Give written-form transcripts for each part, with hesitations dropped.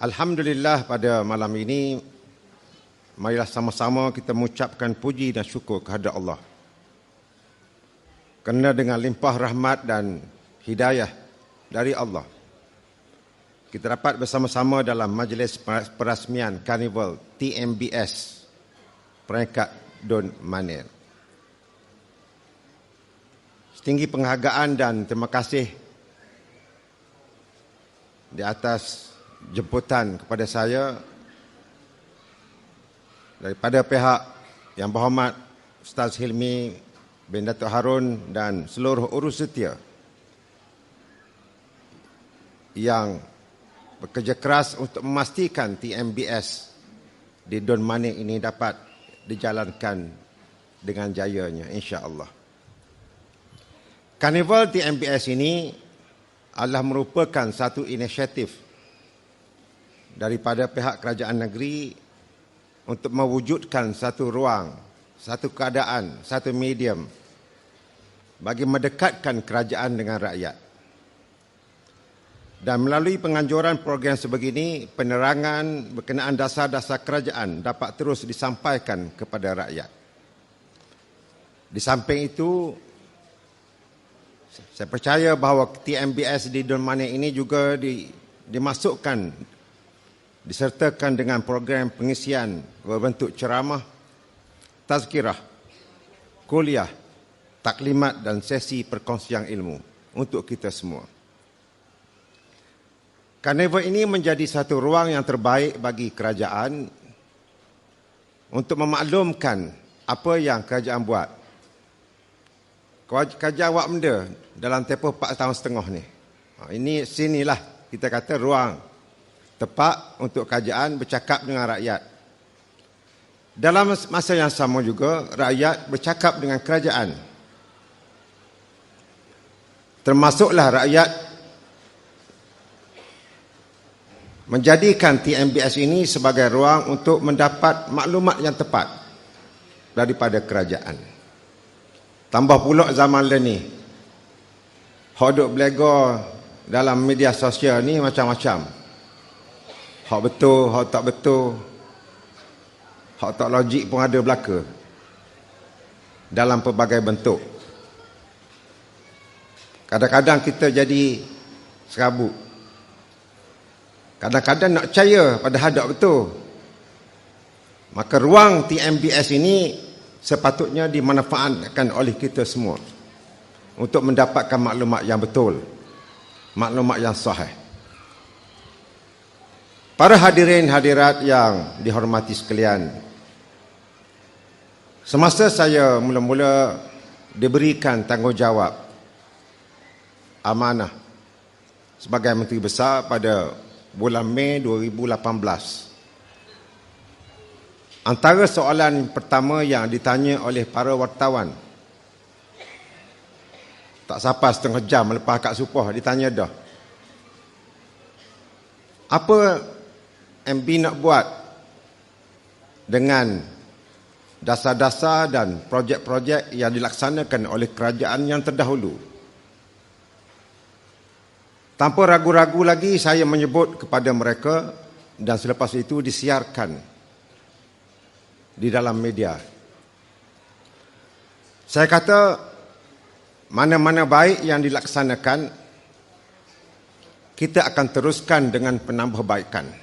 Alhamdulillah, pada malam ini marilah sama-sama kita mengucapkan puji dan syukur kehadrat Allah. Kerana dengan limpah rahmat dan hidayah dari Allah, kita dapat bersama-sama dalam majlis perasmian Karnival TMBS peringkat Don Manir. Setinggi penghargaan dan terima kasih di atas jemputan kepada saya daripada pihak Yang Berhormat Ustaz Hilmi bin Datuk Harun dan seluruh urus setia yang bekerja keras untuk memastikan TMBS di Don Manir ini dapat dijalankan dengan jayanya, insya-Allah. Karnival TMBS ini adalah merupakan satu inisiatif daripada pihak kerajaan negeri untuk mewujudkan satu ruang, satu keadaan, satu medium bagi mendekatkan kerajaan dengan rakyat. Dan melalui penganjuran program sebegini, penerangan berkenaan dasar-dasar kerajaan dapat terus disampaikan kepada rakyat. Di samping itu, saya percaya bahawa TMBS di Don Manir ini juga disertakan dengan program pengisian berbentuk ceramah, tazkirah, kuliah, taklimat dan sesi perkongsian ilmu untuk kita semua. Karnival ini menjadi satu ruang yang terbaik bagi kerajaan untuk memaklumkan apa yang kerajaan buat. Kerajaan buat benda dalam tempoh 4 tahun setengah ni. Sinilah kita kata ruang tepat untuk kerajaan bercakap dengan rakyat. Dalam masa yang sama juga, rakyat bercakap dengan kerajaan. Termasuklah rakyat menjadikan TMBS ini sebagai ruang untuk mendapat maklumat yang tepat daripada kerajaan. Tambah pula zaman ni, hodok belaga dalam media sosial ni macam-macam. Hak betul, hak tak betul, hak tak logik pun ada belaka dalam pelbagai bentuk. Kadang-kadang kita jadi serabut. Kadang-kadang nak percaya pada hadak betul. Maka ruang TMBS ini sepatutnya dimanfaatkan oleh kita semua untuk mendapatkan maklumat yang betul, maklumat yang sahih. Para hadirin hadirat yang dihormati sekalian, semasa saya mula-mula diberikan tanggungjawab amanah sebagai Menteri Besar pada bulan Mei 2018, antara soalan pertama yang ditanya oleh para wartawan, tak sampai setengah jam lepas Kak Supah ditanya dah, apa MB nak buat dengan dasar-dasar dan projek-projek yang dilaksanakan oleh kerajaan yang terdahulu. Tanpa ragu-ragu lagi saya menyebut kepada mereka dan selepas itu disiarkan di dalam media. Saya kata mana-mana baik yang dilaksanakan, kita akan teruskan dengan penambahbaikan.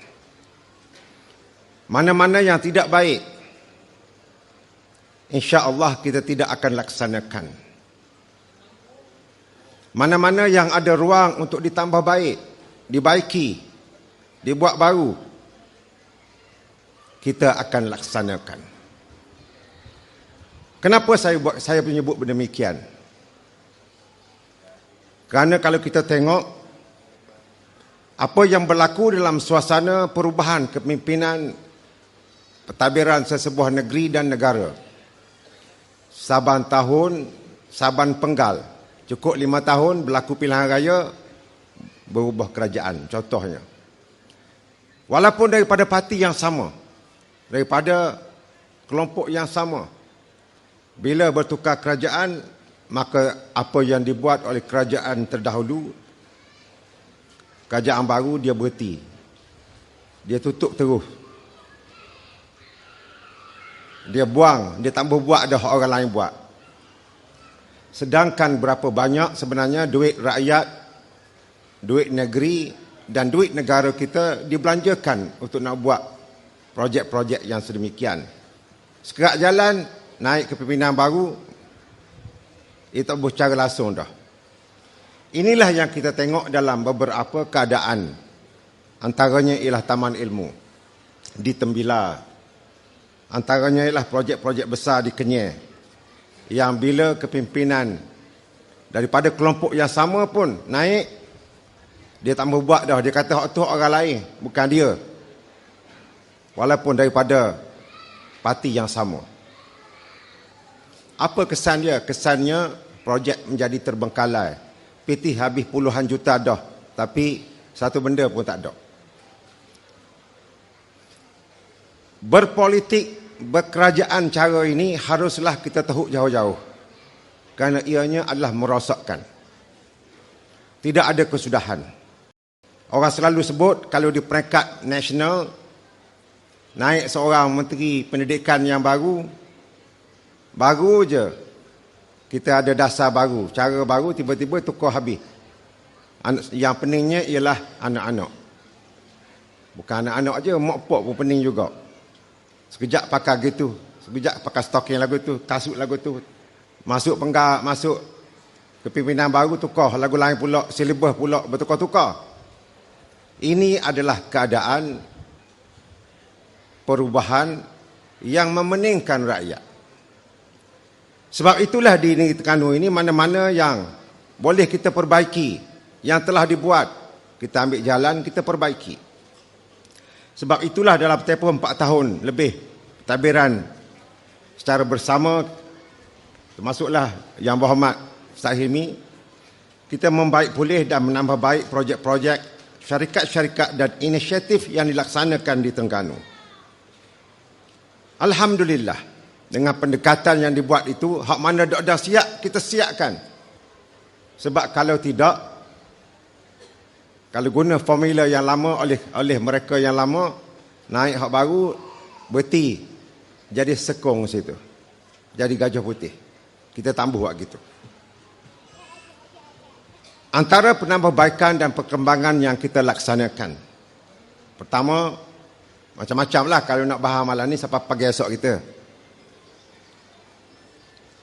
Mana-mana yang tidak baik, insya-Allah kita tidak akan laksanakan. Mana-mana yang ada ruang untuk ditambah baik, dibaiki, dibuat baru, kita akan laksanakan. Kenapa saya menyebut demikian? Kerana kalau kita tengok apa yang berlaku dalam suasana perubahan kepimpinan pentadbiran sesebuah negeri dan negara. Saban penggal, cukup 5 tahun berlaku pilihan raya, berubah kerajaan contohnya. Walaupun daripada parti yang sama, daripada kelompok yang sama, bila bertukar kerajaan, maka apa yang dibuat oleh kerajaan terdahulu, kerajaan baru dia berhenti. dia tutup terus. Dia buang, dia tak berbuat dah orang lain buat. Sedangkan berapa banyak sebenarnya duit rakyat, duit negeri dan duit negara kita dibelanjakan untuk nak buat projek-projek yang sedemikian. Sekerak jalan, naik kepimpinan baru, ia tak boleh cara langsung dah. Inilah yang kita tengok dalam beberapa keadaan. Antaranya ialah Taman Ilmu di Tembila. Antaranya ialah projek-projek besar di Kenyir, yang bila kepimpinan daripada kelompok yang sama pun naik, dia tak mau buat dah. Dia kata hak tu orang lain, bukan dia. Walaupun daripada parti yang sama. Apa kesan dia? Kesannya projek menjadi terbengkalai. PT habis puluhan juta dah, tapi satu benda pun tak ada. Berpolitik, berkerajaan cara ini haruslah kita tahu jauh-jauh. Kerana ianya adalah merosakkan. Tidak ada kesudahan. Orang selalu sebut kalau di peringkat nasional, naik seorang menteri pendidikan yang baru je kita ada dasar baru, cara baru, tiba-tiba tukar habis. Yang peningnya ialah anak-anak. Bukan anak-anak je, mak pok pun pening juga. Sekejap pakai gitu, sekejap pakai stocking lagu tu, kasut lagu tu, masuk penggal, masuk kepimpinan baru, tukar lagu lain pula, silibus pula, bertukar-tukar. Ini adalah keadaan perubahan yang memeningkan rakyat. Sebab itulah di negeri Terengganu ini, mana-mana yang boleh kita perbaiki, yang telah dibuat, kita ambil jalan, kita perbaiki. Sebab itulah dalam tempoh 4 tahun lebih pentadbiran secara bersama, termasuklah Yang Berhormat Ustaz Hilmi, kita membaik pulih dan menambah baik projek-projek, syarikat-syarikat dan inisiatif yang dilaksanakan di Terengganu. Alhamdulillah, dengan pendekatan yang dibuat itu, hak mana dah siap, kita siapkan. Sebab kalau tidak, kalau guna formula yang lama oleh mereka yang lama, naik hak baru, berhenti, jadi sekong situ. Jadi gajah putih. Kita tambah buat gitu. Antara penambahbaikan dan perkembangan yang kita laksanakan. Pertama, macam-macam lah kalau nak bahas malam ni sampai pagi esok kita.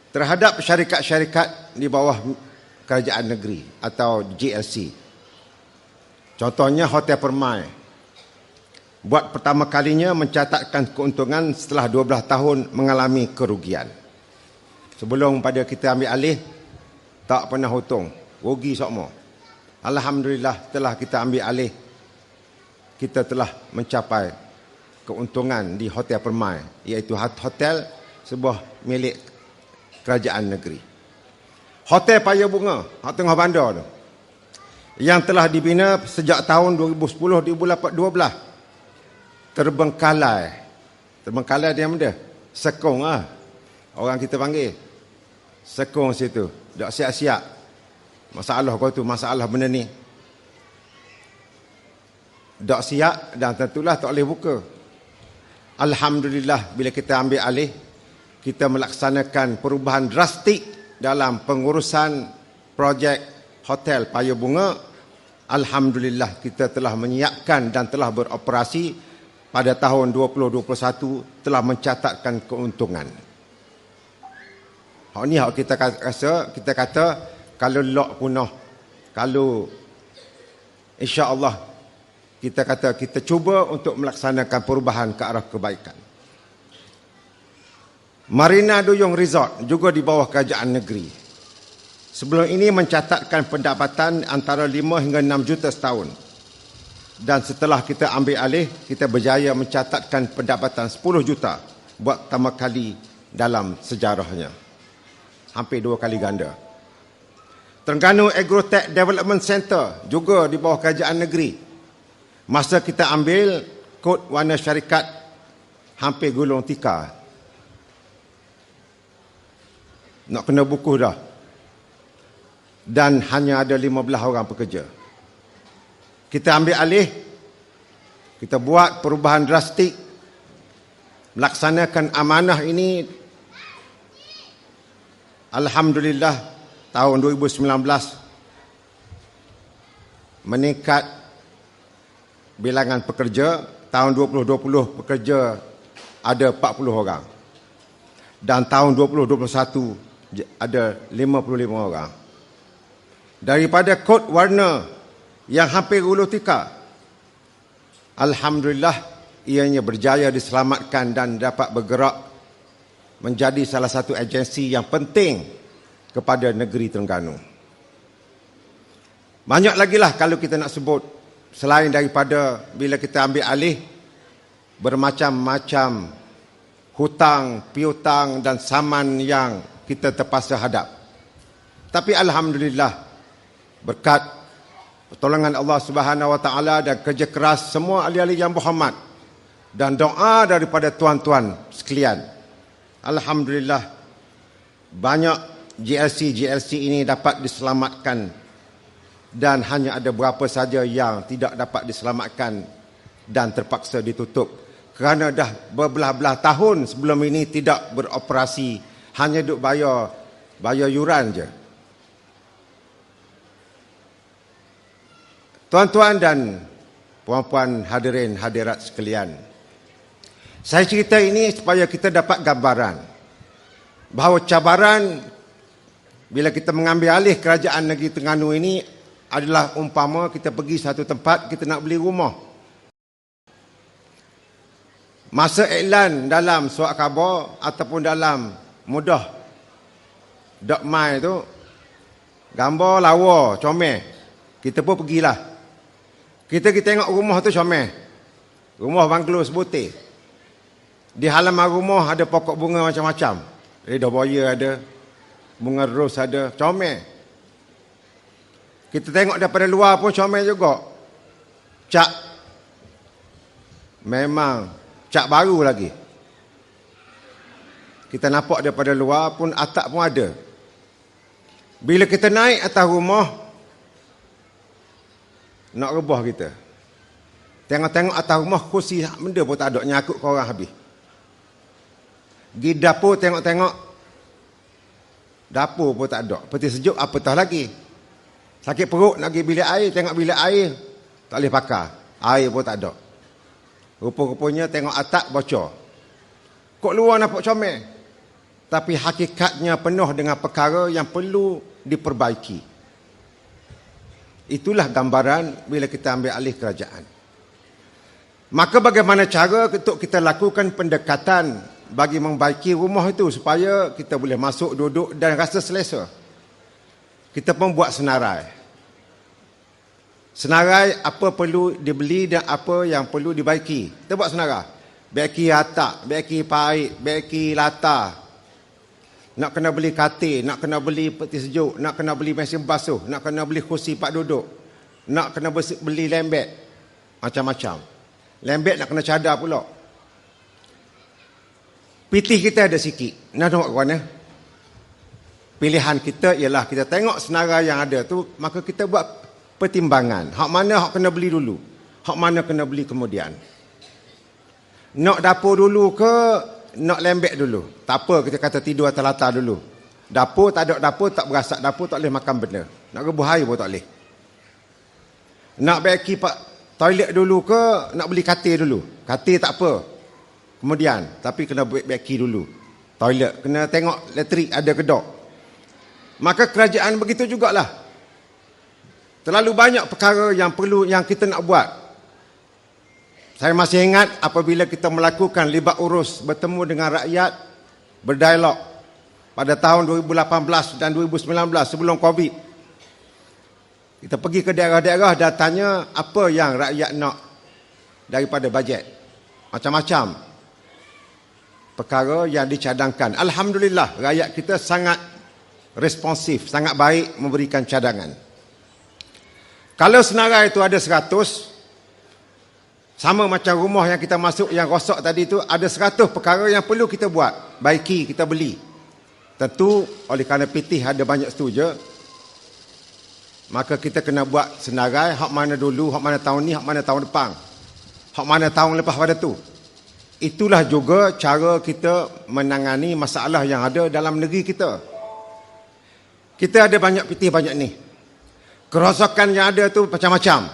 Terhadap syarikat-syarikat di bawah kerajaan negeri atau GLC. Contohnya Hotel Permai. Buat pertama kalinya mencatatkan keuntungan setelah 12 tahun mengalami kerugian. Sebelum pada kita ambil alih, tak pernah untung. Rugi semua. Alhamdulillah telah kita ambil alih. Kita telah mencapai keuntungan di Hotel Permai. Iaitu hotel sebuah milik kerajaan negeri. Hotel Paya Bunga, hak tengah bandar tu, yang telah dibina sejak tahun 2010-2012, terbengkalai. Terbengkalai dia benda? Sekong lah. Orang kita panggil. Sekong situ. Tak siap-siap. Masalah kau tu, masalah benda ni. Tak siap dan tentulah tak boleh buka. Alhamdulillah bila kita ambil alih, kita melaksanakan perubahan drastik dalam pengurusan projek Hotel Paya Bunga. Alhamdulillah kita telah menyiapkan dan telah beroperasi pada tahun 2021, telah mencatatkan keuntungan. Hak ni hak kita rasa, kita kata kalau lok punah, kalau insya-Allah kita kata kita cuba untuk melaksanakan perubahan ke arah kebaikan. Marina Duyung Resort juga di bawah kerajaan negeri. Sebelum ini mencatatkan pendapatan antara 5 hingga 6 juta setahun. Dan setelah kita ambil alih, kita berjaya mencatatkan pendapatan 10 juta buat pertama kali dalam sejarahnya. Hampir 2 kali ganda. Terengganu Agrotech Development Center juga di bawah kerajaan negeri. Masa kita ambil, kod warna syarikat hampir gulung tikar. Nak kena buku dah. Dan hanya ada 15 orang pekerja. Kita ambil alih, Kita buat perubahan drastik, melaksanakan amanah ini. Alhamdulillah, tahun 2019 meningkat bilangan pekerja. Tahun 2020 pekerja ada 40 orang. Dan tahun 2021 ada 55 orang. Daripada kod warna yang hampir uluh tikar, alhamdulillah ianya berjaya diselamatkan dan dapat bergerak menjadi salah satu agensi yang penting kepada negeri Terengganu. Banyak lagi lah kalau kita nak sebut, selain daripada bila kita ambil alih bermacam-macam hutang, piutang dan saman yang kita terpaksa hadap. Tapi alhamdulillah, berkat pertolongan Allah Subhanahu Wa Taala dan kerja keras semua ahli-ahli yang berhormat dan doa daripada tuan-tuan sekalian, alhamdulillah banyak GLC ini dapat diselamatkan, dan hanya ada berapa saja yang tidak dapat diselamatkan dan terpaksa ditutup kerana dah berbelah-belah tahun sebelum ini tidak beroperasi, hanya duk bayar yuran je. Tuan-tuan dan puan-puan hadirin hadirat sekalian, saya cerita ini supaya kita dapat gambaran bahawa cabaran bila kita mengambil alih kerajaan negeri Terengganu ini adalah umpama kita pergi satu tempat, kita nak beli rumah. Masa iklan dalam surat khabar ataupun dalam mudah.my tu, gambar lawa, comel, kita pun pergilah. Kita tengok rumah tu comel. Rumah banglo sebutir. Di halaman rumah ada pokok bunga macam-macam. Lidah buaya ada, bunga ros ada, comel. Kita tengok daripada luar pun comel juga. Cat. Memang cat baru lagi. Kita nampak daripada luar pun atap pun ada. Bila kita naik atas rumah, nak rebah kita. Tengok-tengok atas rumah, kursi benda pun tak ada, nyakut korang habis. Pergi dapur tengok-tengok, dapur pun tak ada. Peti sejuk apatah lagi. Sakit perut nak pergi bilik air, tengok bilik air tak boleh pakai, air pun tak ada. Rupa-rupanya tengok atap bocor. Kok luar nampak comel, tapi hakikatnya penuh dengan perkara yang perlu diperbaiki. Itulah gambaran bila kita ambil alih kerajaan. Maka bagaimana cara untuk kita lakukan pendekatan bagi membaiki rumah itu supaya kita boleh masuk, duduk dan rasa selesa? Kita pun buat senarai. Senarai apa perlu dibeli dan apa yang perlu dibaiki. Kita buat senarai. Baiki atap, baiki parit, baiki latar. Nak kena beli katil, nak kena beli peti sejuk, nak kena beli mesin basuh, nak kena beli kursi pak duduk, nak kena beli lembek. Macam-macam. Lembek nak kena cadar pula. Pitih kita ada sikit. Nak tengok ke mana? Pilihan kita ialah kita tengok senarai yang ada tu, maka kita buat pertimbangan. Hak mana hak kena beli dulu, hak mana kena beli kemudian. Nak dapur dulu ke nak lembek dulu? Tak apa, kita kata tidur atas latar dulu. Dapur tak ada dapur, tak berasak dapur, tak boleh makan benda. Nak rebus air pun tak boleh. Nak baiki toilet dulu ke nak beli katil dulu? Katil tak apa, kemudian, tapi kena baiki dulu. Toilet kena tengok elektrik ada ke tak. Maka kerajaan begitu jugalah. Terlalu banyak perkara yang perlu, yang kita nak buat. Saya masih ingat apabila kita melakukan libat urus, bertemu dengan rakyat, berdialog pada tahun 2018 dan 2019 sebelum Covid. Kita pergi ke daerah-daerah dan tanya apa yang rakyat nak daripada bajet. Macam-macam perkara yang dicadangkan. Alhamdulillah, rakyat kita sangat responsif, sangat baik memberikan cadangan. Kalau senarai itu ada 100, sama macam rumah yang kita masuk yang rosak tadi itu, ada 100 perkara yang perlu kita buat, baiki, kita beli. Tentu oleh kerana pitih ada banyak setuju, maka kita kena buat senarai hak mana dulu, hak mana tahun ni, hak mana tahun depan. hak mana tahun lepas pada tu. Itulah juga cara kita menangani masalah yang ada dalam negeri kita. Kita ada banyak pitih banyak ni. Kerosakan yang ada tu macam-macam.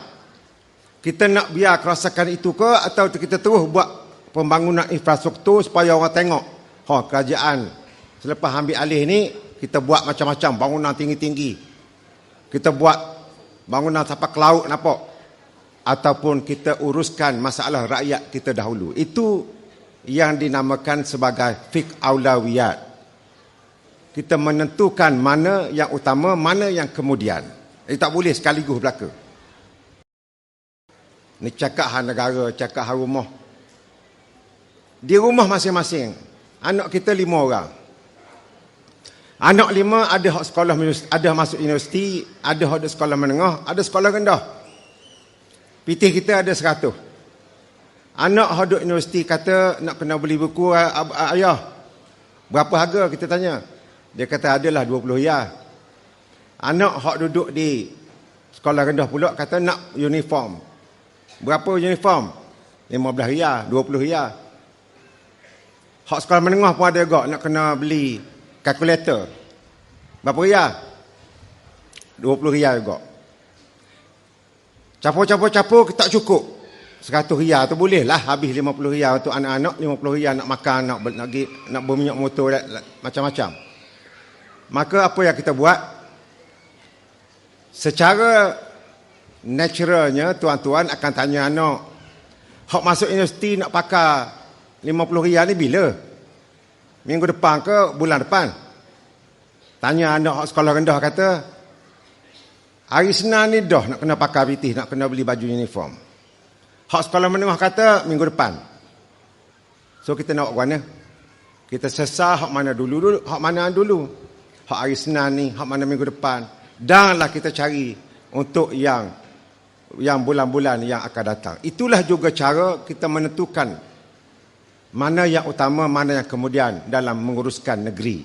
Kita nak biar kerosakan itu ke atau kita terus buat pembangunan infrastruktur supaya orang tengok. Kerajaan selepas ambil alih ni kita buat macam-macam bangunan tinggi-tinggi. Kita buat bangunan sampai ke laut nampak. Ataupun kita uruskan masalah rakyat kita dahulu. Itu yang dinamakan sebagai fiqh aulawiyat. Kita menentukan mana yang utama, mana yang kemudian. Tak boleh sekaligus belaka. Ni cakap hal negara, cakap hal rumah. Di rumah masing-masing, anak kita 5 orang. Anak 5 ada hak sekolah, ada masuk universiti, ada hak sekolah menengah, ada sekolah rendah. Pitih kita ada 100. Anak hak duduk universiti kata nak kena beli buku, ayah, berapa harga? Kita tanya. Dia kata adalah 20 riyal. Anak hak duduk di sekolah rendah pula kata nak uniform. Berapa uniform? 15 riyal, 20 riyal. Hak sekolah menengah pun ada juga nak kena beli kalkulator. Berapa riyal? 20 riyal juga. Capur-capur tak cukup. 100 riyal tu boleh lah habis 50 riyal untuk anak-anak, 50 riyal nak makan, nak berminyak motor, macam-macam. Maka apa yang kita buat? Secara naturalnya tuan-tuan akan tanya anak, hak masuk universiti nak pakai 50 riyal ni bila? Minggu depan ke bulan depan? Tanya anak hak sekolah rendah kata, hari Senin ni dah nak kena pakai pitih, nak kena beli baju uniform. Hak sekolah menengah kata minggu depan. So kita nak buat mana? Kita sesah hak mana dulu, hak mana dulu. Hak hari Senin ni, hak mana minggu depan. Danlah kita cari untuk yang bulan-bulan yang akan datang. Itulah juga cara kita menentukan mana yang utama, mana yang kemudian dalam menguruskan negeri.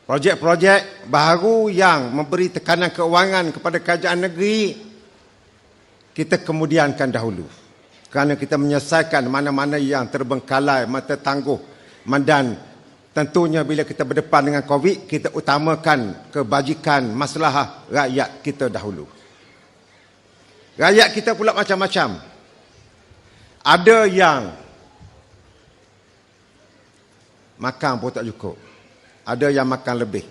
Projek-projek baru yang memberi tekanan keuangan kepada kerajaan negeri, kita kemudiankan dahulu. Kerana kita menyelesaikan mana-mana yang terbengkalai, mata tangguh. Dan tentunya bila kita berdepan dengan COVID, kita utamakan kebajikan masalah rakyat kita dahulu. Rakyat kita pula macam-macam. Ada yang makan pun tak cukup. Ada yang makan lebih.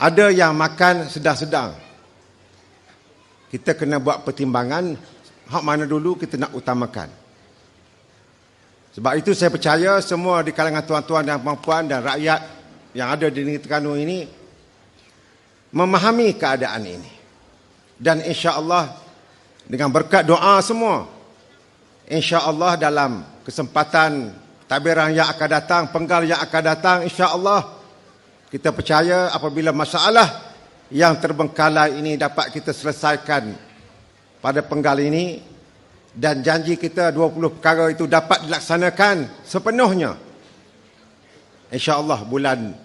Ada yang makan sedang-sedang. Kita kena buat pertimbangan hak mana dulu kita nak utamakan. Sebab itu saya percaya semua di kalangan tuan-tuan dan puan-puan dan rakyat yang ada di negeri Terengganu ini memahami keadaan ini. Dan insya-Allah dengan berkat doa semua, insya-Allah dalam kesempatan tabiran yang akan datang, penggal yang akan datang, insya-Allah kita percaya apabila masalah yang terbengkalai ini dapat kita selesaikan pada penggal ini dan janji kita 20 perkara itu dapat dilaksanakan sepenuhnya. InsyaAllah bulan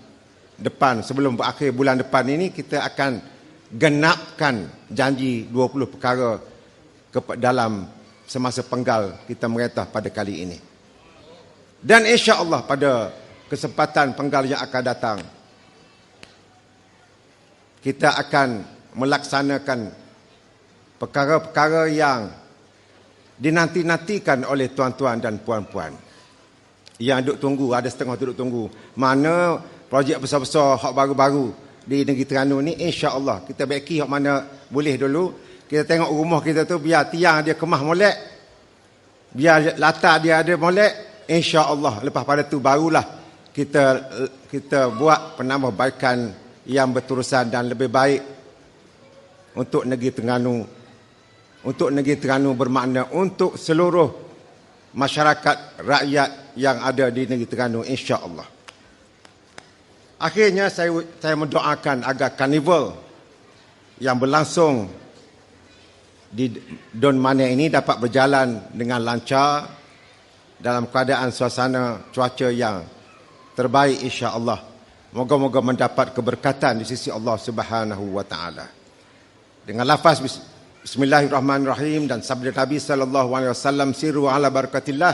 depan, sebelum berakhir bulan depan ini, kita akan genapkan janji 20 perkara dalam semasa penggal kita merintah pada kali ini. Dan insya-Allah pada kesempatan penggal yang akan datang, kita akan melaksanakan perkara-perkara yang dinanti-nantikan oleh tuan-tuan dan puan-puan. Yang duduk tunggu, ada setengah duduk tunggu. Mana projek besar-besar, hak baru-baru di negeri Terengganu ni, insya-Allah kita baiki hak mana boleh dulu. Kita tengok rumah kita tu, biar tiang dia kemah molek, biar latar dia ada molek, insya-Allah lepas pada tu barulah kita buat penambahbaikan yang berterusan dan lebih baik untuk negeri Terengganu. Untuk negeri Terengganu bermakna untuk seluruh masyarakat rakyat yang ada di negeri Terengganu, insya-Allah. Akhirnya saya mendoakan agar karnival yang berlangsung di Don Mania ini dapat berjalan dengan lancar dalam keadaan suasana cuaca yang terbaik, insya-Allah. Moga-moga mendapat keberkatan di sisi Allah Subhanahu wa taala. Dengan lafaz Bismillahirrahmanirrahim dan sabda Nabi SAW, siru ala barakatillah.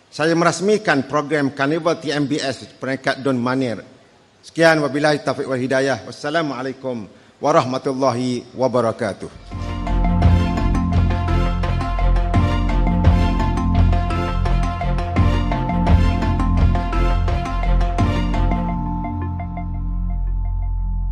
Saya merasmikan program Karnival TMBS peringkat Don Manir. Sekian, wabillahi taufiq wal hidayah. Wassalamualaikum warahmatullahi wabarakatuh.